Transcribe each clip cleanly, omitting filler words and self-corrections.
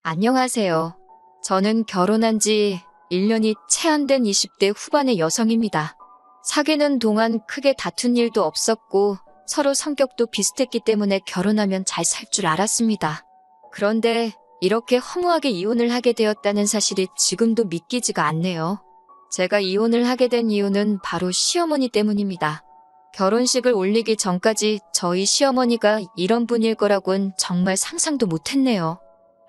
안녕하세요. 저는 결혼한 지 1년이 채 안 된 20대 후반의 여성입니다. 사귀는 동안 크게 다툰 일도 없었고 서로 성격도 비슷했기 때문에 결혼하면 잘 살 줄 알았습니다. 그런데 이렇게 허무하게 이혼을 하게 되었다는 사실이 지금도 믿기지가 않네요. 제가 이혼을 하게 된 이유는 바로 시어머니 때문입니다. 결혼식을 올리기 전까지 저희 시어머니가 이런 분일 거라곤 정말 상상도 못했네요.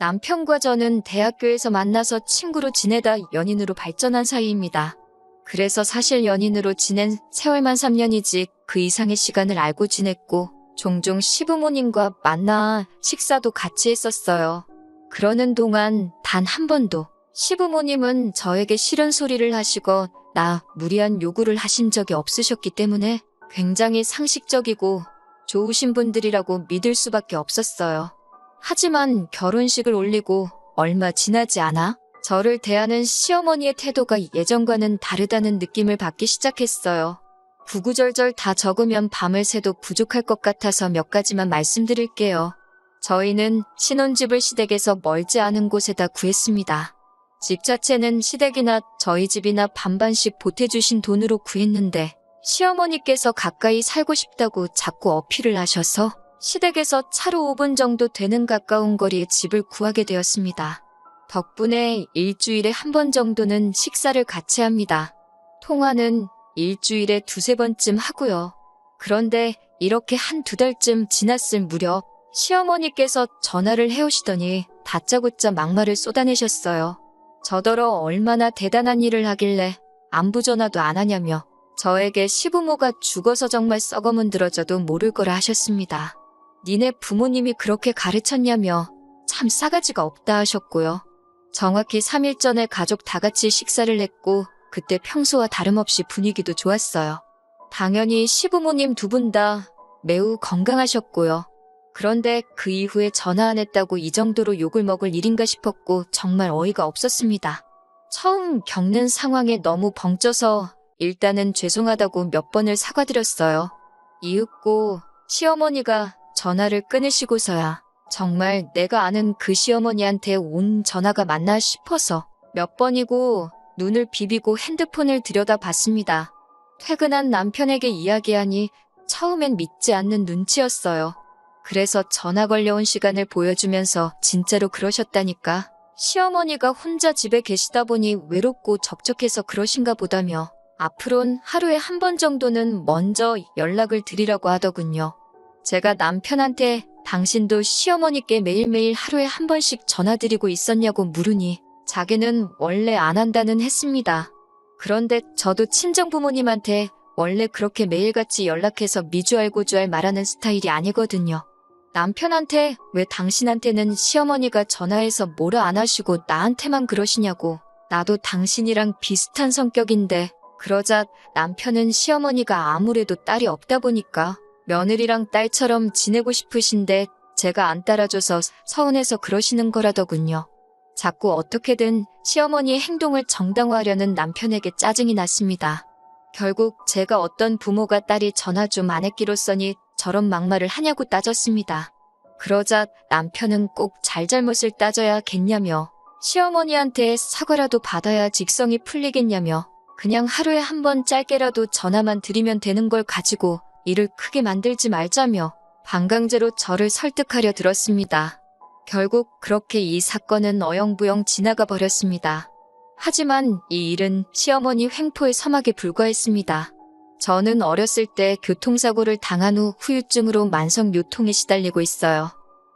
남편과 저는 대학교에서 만나서 친구로 지내다 연인으로 발전한 사이입니다. 그래서 사실 연인으로 지낸 세월만 3년이지 그 이상의 시간을 알고 지냈고 종종 시부모님과 만나 식사도 같이 했었어요. 그러는 동안 단 한 번도 시부모님은 저에게 싫은 소리를 하시거나 무리한 요구를 하신 적이 없으셨기 때문에 굉장히 상식적이고 좋으신 분들이라고 믿을 수밖에 없었어요. 하지만 결혼식을 올리고 얼마 지나지 않아 저를 대하는 시어머니의 태도가 예전과는 다르다는 느낌을 받기 시작했어요. 구구절절 다 적으면 밤을 새도 부족할 것 같아서 몇 가지만 말씀드릴게요. 저희는 신혼집을 시댁에서 멀지 않은 곳에다 구했습니다. 집 자체는 시댁이나 저희 집이나 반반씩 보태주신 돈으로 구했는데 시어머니께서 가까이 살고 싶다고 자꾸 어필을 하셔서 시댁에서 차로 5분 정도 되는 가까운 거리에 집을 구하게 되었습니다. 덕분에 일주일에 한 번 정도는 식사를 같이 합니다. 통화는 일주일에 두세 번쯤 하고요. 그런데 이렇게 한두 달쯤 지났을 무렵 시어머니께서 전화를 해오시더니 다짜고짜 막말을 쏟아내셨어요. 저더러 얼마나 대단한 일을 하길래 안부 전화도 안 하냐며 저에게 시부모가 죽어서 정말 썩어문드러져도 모를 거라 하셨습니다. 니네 부모님이 그렇게 가르쳤냐며 참 싸가지가 없다 하셨고요. 정확히 3일 전에 가족 다 같이 식사를 했고 그때 평소와 다름없이 분위기도 좋았어요. 당연히 시부모님 두 분 다 매우 건강하셨고요. 그런데 그 이후에 전화 안 했다고 이 정도로 욕을 먹을 일인가 싶었고 정말 어이가 없었습니다. 처음 겪는 상황에 너무 벙쪄서 일단은 죄송하다고 몇 번을 사과드렸어요. 이윽고 시어머니가 전화를 끊으시고서야 정말 내가 아는 그 시어머니한테 온 전화가 맞나 싶어서 몇 번이고 눈을 비비고 핸드폰을 들여다봤습니다. 퇴근한 남편에게 이야기하니 처음엔 믿지 않는 눈치였어요. 그래서 전화 걸려온 시간을 보여주면서 진짜로 그러셨다니까. 시어머니가 혼자 집에 계시다 보니 외롭고 적적해서 그러신가 보다며 앞으론 하루에 한 번 정도는 먼저 연락을 드리라고 하더군요. 제가 남편한테 당신도 시어머니께 매일매일 하루에 한 번씩 전화드리고 있었냐고 물으니 자기는 원래 안 한다는 했습니다. 그런데 저도 친정부모님한테 원래 그렇게 매일같이 연락해서 미주알고주알 말하는 스타일이 아니거든요. 남편한테 왜 당신한테는 시어머니가 전화해서 뭐라 안 하시고 나한테만 그러시냐고. 나도 당신이랑 비슷한 성격인데 그러자 남편은 시어머니가 아무래도 딸이 없다 보니까 며느리랑 딸처럼 지내고 싶으신데 제가 안 따라줘서 서운해서 그러시는 거라더군요. 자꾸 어떻게든 시어머니의 행동을 정당화하려는 남편에게 짜증이 났습니다. 결국 제가 어떤 부모가 딸이 전화 좀 안 했기로써니 저런 막말을 하냐고 따졌습니다. 그러자 남편은 꼭 잘잘못을 따져야겠냐며 시어머니한테 사과라도 받아야 직성이 풀리겠냐며 그냥 하루에 한 번 짧게라도 전화만 드리면 되는 걸 가지고 일을 크게 만들지 말자며 반강제로 저를 설득하려 들었습니다. 결국 그렇게 이 사건은 어영부영 지나가 버렸습니다. 하지만 이 일은 시어머니 횡포의 서막에 불과했습니다. 저는 어렸을 때 교통사고를 당한 후 후유증으로 만성요통에 시달리고 있어요.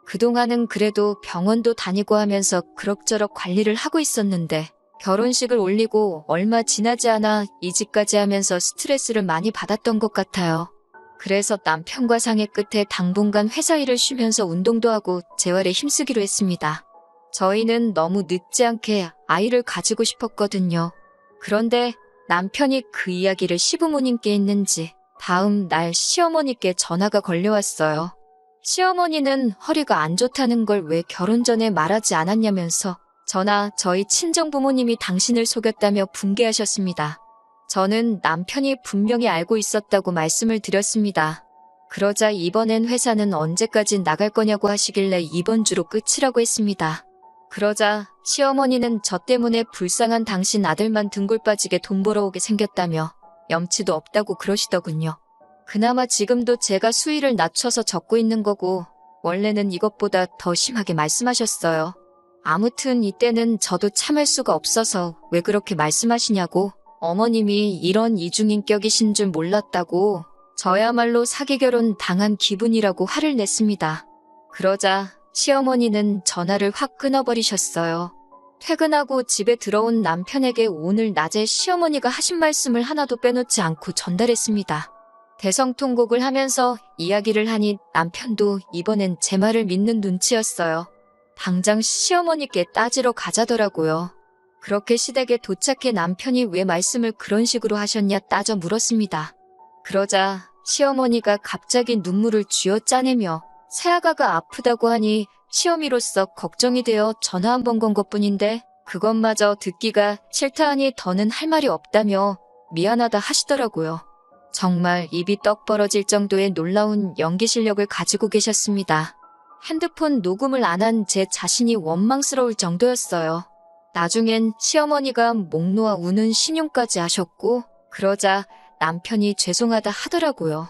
그동안은 그래도 병원도 다니고 하면서 그럭저럭 관리를 하고 있었는데 결혼식을 올리고 얼마 지나지 않아 이직까지 하면서 스트레스를 많이 받았던 것 같아요. 그래서 남편과 상의 끝에 당분간 회사 일을 쉬면서 운동도 하고 재활에 힘쓰기로 했습니다. 저희는 너무 늦지 않게 아이를 가지고 싶었거든요. 그런데 남편이 그 이야기를 시부모님께 했는지 다음 날 시어머니께 전화가 걸려왔어요. 시어머니는 허리가 안 좋다는 걸 왜 결혼 전에 말하지 않았냐면서 저나 저희 친정부모님이 당신을 속였다며 분개하셨습니다. 저는 남편이 분명히 알고 있었다고 말씀을 드렸습니다. 그러자 이번엔 회사는 언제까지 나갈 거냐고 하시길래 이번 주로 끝이라고 했습니다. 그러자 시어머니는 저 때문에 불쌍한 당신 아들만 등골 빠지게 돈 벌어오게 생겼다며 염치도 없다고 그러시더군요. 그나마 지금도 제가 수위를 낮춰서 적고 있는 거고 원래는 이것보다 더 심하게 말씀하셨어요. 아무튼 이때는 저도 참을 수가 없어서 왜 그렇게 말씀하시냐고 어머님이 이런 이중인격이신 줄 몰랐다고 저야말로 사기 결혼 당한 기분이라고 화를 냈습니다. 그러자 시어머니는 전화를 확 끊어버리셨어요. 퇴근하고 집에 들어온 남편에게 오늘 낮에 시어머니가 하신 말씀을 하나도 빼놓지 않고 전달했습니다. 대성통곡을 하면서 이야기를 하니 남편도 이번엔 제 말을 믿는 눈치였어요. 당장 시어머니께 따지러 가자더라고요. 그렇게 시댁에 도착해 남편이 왜 말씀을 그런 식으로 하셨냐 따져 물었습니다. 그러자 시어머니가 갑자기 눈물을 쥐어 짜내며 새아가가 아프다고 하니 시어미로서 걱정이 되어 전화 한 번 건 것뿐인데 그것마저 듣기가 싫다 하니 더는 할 말이 없다며 미안하다 하시더라고요. 정말 입이 떡 벌어질 정도의 놀라운 연기 실력을 가지고 계셨습니다. 핸드폰 녹음을 안 한 제 자신이 원망스러울 정도였어요. 나중엔 시어머니가 목 놓아 우는 신용까지 하셨고 그러자 남편이 죄송하다 하더라고요.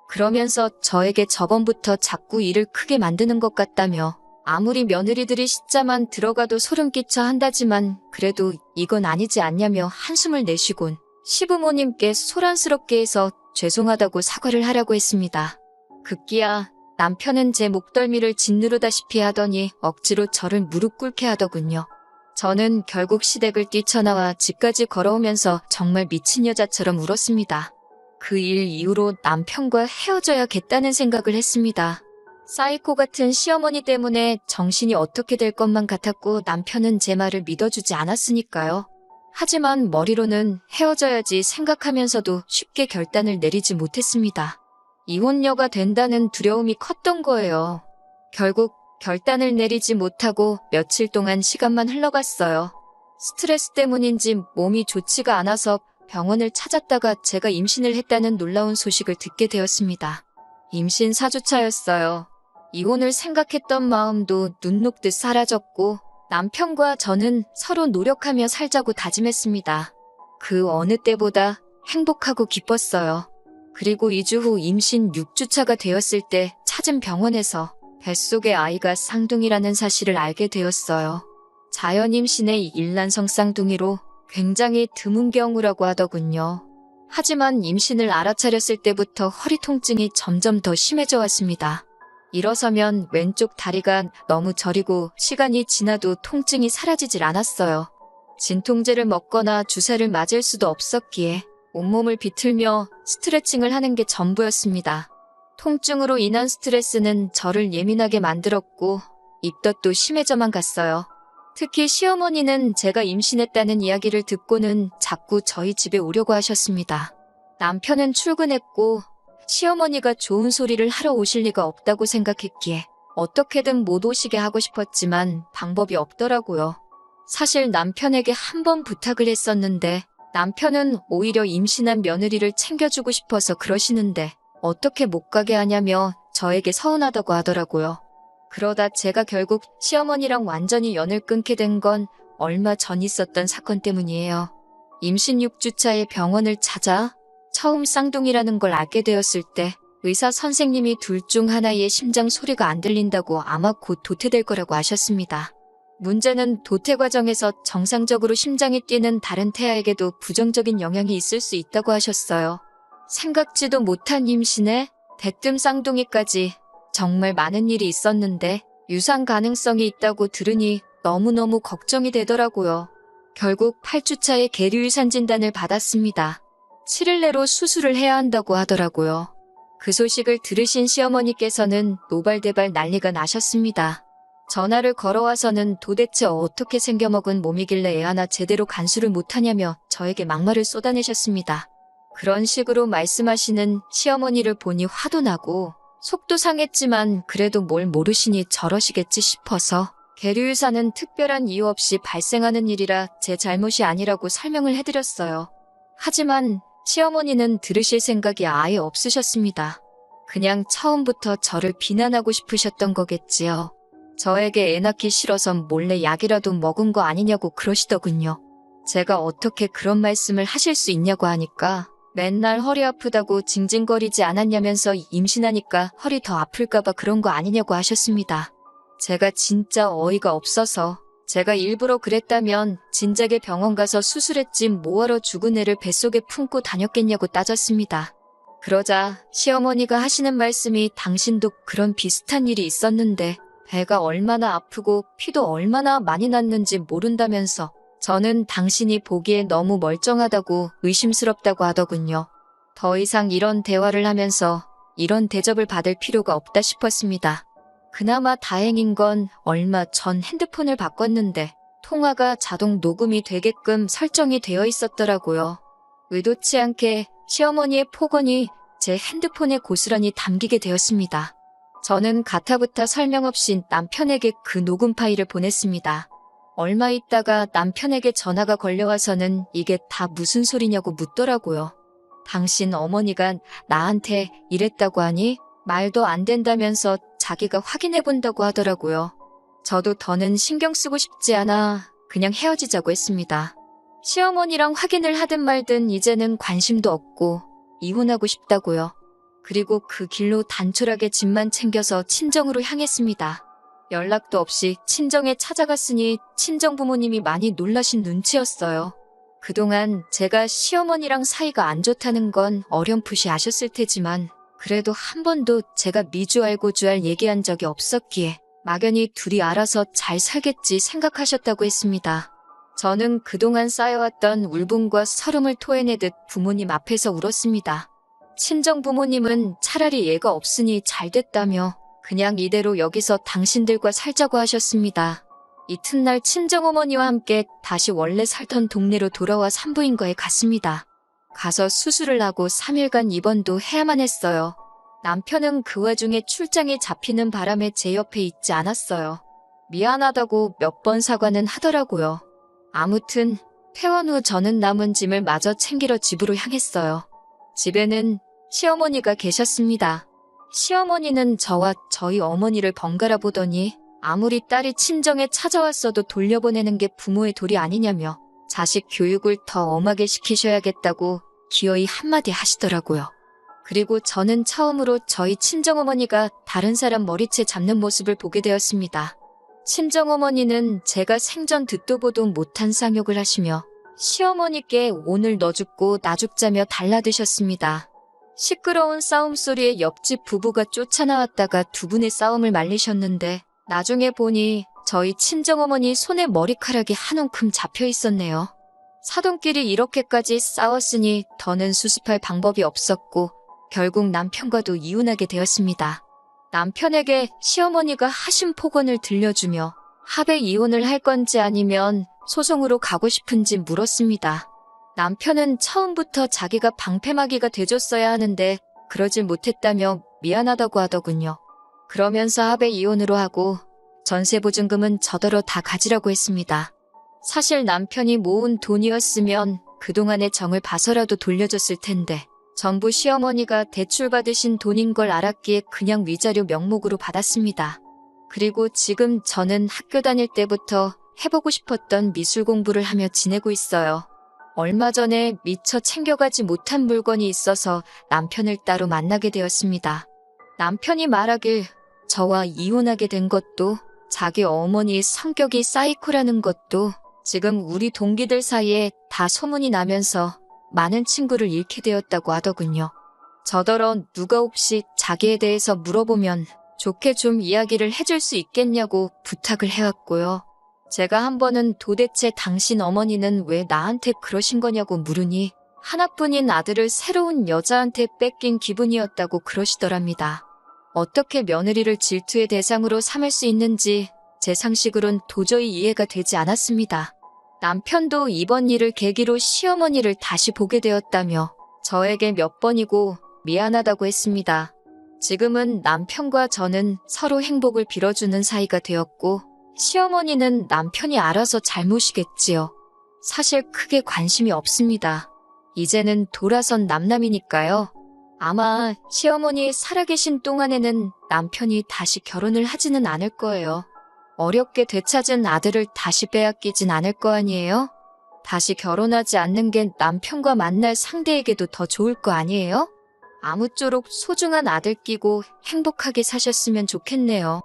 그러면서 저에게 저번부터 자꾸 일을 크게 만드는 것 같다며 아무리 며느리들이 시자만 들어가도 소름 끼쳐 한다지만 그래도 이건 아니지 않냐며 한숨을 내쉬곤 시부모님께 소란스럽게 해서 죄송하다고 사과를 하라고 했습니다. 급기야 남편은 제 목덜미를 짓누르다시피 하더니 억지로 저를 무릎 꿇게 하더군요. 저는 결국 시댁을 뛰쳐나와 집까지 걸어오면서 정말 미친 여자처럼 울었습니다. 그 일 이후로 남편과 헤어져야겠다는 생각을 했습니다. 사이코 같은 시어머니 때문에 정신이 어떻게 될 것만 같았고 남편은 제 말을 믿어주지 않았으니까요. 하지만 머리로는 헤어져야지 생각하면서도 쉽게 결단을 내리지 못했습니다. 이혼녀가 된다는 두려움이 컸던 거예요. 결국 결단을 내리지 못하고 며칠 동안 시간만 흘러갔어요. 스트레스 때문인지 몸이 좋지가 않아서 병원을 찾았다가 제가 임신을 했다는 놀라운 소식을 듣게 되었습니다. 임신 4주차였어요. 이혼을 생각했던 마음도 눈 녹듯 사라졌고 남편과 저는 서로 노력하며 살자고 다짐했습니다. 그 어느 때보다 행복하고 기뻤어요. 그리고 2주 후 임신 6주차가 되었을 때 찾은 병원에서 뱃속의 아이가 쌍둥이라는 사실을 알게 되었어요. 자연 임신의 일란성 쌍둥이로 굉장히 드문 경우라고 하더군요. 하지만 임신을 알아차렸을 때부터 허리 통증이 점점 더 심해져 왔습니다. 일어서면 왼쪽 다리가 너무 저리고 시간이 지나도 통증이 사라지질 않았어요. 진통제를 먹거나 주사를 맞을 수도 없었기에 온몸을 비틀며 스트레칭을 하는 게 전부였습니다. 통증으로 인한 스트레스는 저를 예민하게 만들었고 입덧도 심해져만 갔어요. 특히 시어머니는 제가 임신했다는 이야기를 듣고는 자꾸 저희 집에 오려고 하셨습니다. 남편은 출근했고 시어머니가 좋은 소리를 하러 오실 리가 없다고 생각했기에 어떻게든 못 오시게 하고 싶었지만 방법이 없더라고요. 사실 남편에게 한 번 부탁을 했었는데 남편은 오히려 임신한 며느리를 챙겨주고 싶어서 그러시는데 어떻게 못 가게 하냐며 저에게 서운하다고 하더라고요. 그러다 제가 결국 시어머니랑 완전히 연을 끊게 된 건 얼마 전 있었던 사건 때문이에요. 임신 6주차에 병원을 찾아 처음 쌍둥이라는 걸 알게 되었을 때 의사 선생님이 둘 중 하나의 심장 소리가 안 들린다고 아마 곧 도태될 거라고 하셨습니다. 문제는 도태 과정에서 정상적으로 심장이 뛰는 다른 태아에게도 부정적인 영향이 있을 수 있다고 하셨어요. 생각지도 못한 임신에 대뜸 쌍둥이까지 정말 많은 일이 있었는데 유산 가능성이 있다고 들으니 너무너무 걱정이 되더라고요. 결국 8주차에 계류유산 진단을 받았습니다. 7일 내로 수술을 해야 한다고 하더라고요. 그 소식을 들으신 시어머니께서는 노발대발 난리가 나셨습니다. 전화를 걸어와서는 도대체 어떻게 생겨먹은 몸이길래 애 하나 제대로 간수를 못하냐며 저에게 막말을 쏟아내셨습니다. 그런 식으로 말씀하시는 시어머니를 보니 화도 나고 속도 상했지만 그래도 뭘 모르시니 저러시겠지 싶어서 계류유산은 특별한 이유 없이 발생하는 일이라 제 잘못이 아니라고 설명을 해드렸어요. 하지만 시어머니는 들으실 생각이 아예 없으셨습니다. 그냥 처음부터 저를 비난하고 싶으셨던 거겠지요. 저에게 애 낳기 싫어서 몰래 약이라도 먹은 거 아니냐고 그러시더군요. 제가 어떻게 그런 말씀을 하실 수 있냐고 하니까 맨날 허리 아프다고 징징거리지 않았냐면서 임신하니까 허리 더 아플까봐 그런 거 아니냐고 하셨습니다. 제가 진짜 어이가 없어서 제가 일부러 그랬다면 진작에 병원 가서 수술했지 뭐하러 죽은 애를 뱃속에 품고 다녔겠냐고 따졌습니다. 그러자 시어머니가 하시는 말씀이 당신도 그런 비슷한 일이 있었는데 배가 얼마나 아프고 피도 얼마나 많이 났는지 모른다면서 저는 당신이 보기에 너무 멀쩡하다고 의심스럽다고 하더군요. 더 이상 이런 대화를 하면서 이런 대접을 받을 필요가 없다 싶었습니다. 그나마 다행인 건 얼마 전 핸드폰을 바꿨는데 통화가 자동 녹음이 되게끔 설정이 되어 있었더라고요. 의도치 않게 시어머니의 폭언이 제 핸드폰에 고스란히 담기게 되었습니다. 저는 가타부타 설명 없이 남편에게 그 녹음 파일을 보냈습니다. 얼마 있다가 남편에게 전화가 걸려와서는 이게 다 무슨 소리냐고 묻더라고요. 당신 어머니가 나한테 이랬다고 하니 말도 안 된다면서 자기가 확인해 본다고 하더라고요. 저도 더는 신경 쓰고 싶지 않아 그냥 헤어지자고 했습니다. 시어머니랑 확인을 하든 말든 이제는 관심도 없고 이혼하고 싶다고요. 그리고 그 길로 단촐하게 짐만 챙겨서 친정으로 향했습니다. 연락도 없이 친정에 찾아갔으니 친정 부모님이 많이 놀라신 눈치였어요. 그동안 제가 시어머니랑 사이가 안 좋다는 건 어렴풋이 아셨을 테지만 그래도 한 번도 제가 미주알고주알 얘기한 적이 없었기에 막연히 둘이 알아서 잘 살겠지 생각하셨다고 했습니다. 저는 그동안 쌓여왔던 울분과 서름을 토해내듯 부모님 앞에서 울었습니다. 친정 부모님은 차라리 얘가 없으니 잘 됐다며 그냥 이대로 여기서 당신들과 살자고 하셨습니다. 이튿날 친정어머니와 함께 다시 원래 살던 동네로 돌아와 산부인과에 갔습니다. 가서 수술을 하고 3일간 입원도 해야만 했어요. 남편은 그 와중에 출장이 잡히는 바람에 제 옆에 있지 않았어요. 미안하다고 몇 번 사과는 하더라고요. 아무튼 퇴원 후 저는 남은 짐을 마저 챙기러 집으로 향했어요. 집에는 시어머니가 계셨습니다. 시어머니는 저와 저희 어머니를 번갈아 보더니 아무리 딸이 친정에 찾아왔어도 돌려보내는 게 부모의 도리 아니냐며 자식 교육을 더 엄하게 시키셔야겠다고 기어이 한마디 하시더라고요. 그리고 저는 처음으로 저희 친정어머니가 다른 사람 머리채 잡는 모습을 보게 되었습니다. 친정어머니는 제가 생전 듣도 보도 못한 쌍욕을 하시며 시어머니께 오늘 너 죽고 나 죽자며 달라드셨습니다. 시끄러운 싸움 소리에 옆집 부부가 쫓아나왔다가 두 분의 싸움을 말리셨는데 나중에 보니 저희 친정어머니 손에 머리카락이 한 움큼 잡혀 있었네요. 사돈끼리 이렇게까지 싸웠으니 더는 수습할 방법이 없었고 결국 남편과도 이혼하게 되었습니다. 남편에게 시어머니가 하신 폭언을 들려주며 합의 이혼을 할 건지 아니면 소송으로 가고 싶은지 물었습니다. 남편은 처음부터 자기가 방패막이가 돼줬어야 하는데 그러질 못했다며 미안하다고 하더군요. 그러면서 합의 이혼으로 하고 전세보증금은 저더러 다 가지라고 했습니다. 사실 남편이 모은 돈이었으면 그동안의 정을 봐서라도 돌려줬을 텐데 전부 시어머니가 대출받으신 돈인 걸 알았기에 그냥 위자료 명목으로 받았습니다. 그리고 지금 저는 학교 다닐 때부터 해보고 싶었던 미술 공부를 하며 지내고 있어요. 얼마 전에 미처 챙겨가지 못한 물건이 있어서 남편을 따로 만나게 되었습니다. 남편이 말하길 저와 이혼하게 된 것도 자기 어머니의 성격이 사이코라는 것도 지금 우리 동기들 사이에 다 소문이 나면서 많은 친구를 잃게 되었다고 하더군요. 저더러 누가 혹시 자기에 대해서 물어보면 좋게 좀 이야기를 해줄 수 있겠냐고 부탁을 해왔고요. 제가 한 번은 도대체 당신 어머니는 왜 나한테 그러신 거냐고 물으니 하나뿐인 아들을 새로운 여자한테 뺏긴 기분이었다고 그러시더랍니다. 어떻게 며느리를 질투의 대상으로 삼을 수 있는지 제 상식으론 도저히 이해가 되지 않았습니다. 남편도 이번 일을 계기로 시어머니를 다시 보게 되었다며 저에게 몇 번이고 미안하다고 했습니다. 지금은 남편과 저는 서로 행복을 빌어주는 사이가 되었고 시어머니는 남편이 알아서 잘못이겠지요. 사실 크게 관심이 없습니다. 이제는 돌아선 남남이니까요. 아마 시어머니 살아계신 동안에는 남편이 다시 결혼을 하지는 않을 거예요. 어렵게 되찾은 아들을 다시 빼앗기진 않을 거 아니에요? 다시 결혼하지 않는 게 남편과 만날 상대에게도 더 좋을 거 아니에요? 아무쪼록 소중한 아들 끼고 행복하게 사셨으면 좋겠네요.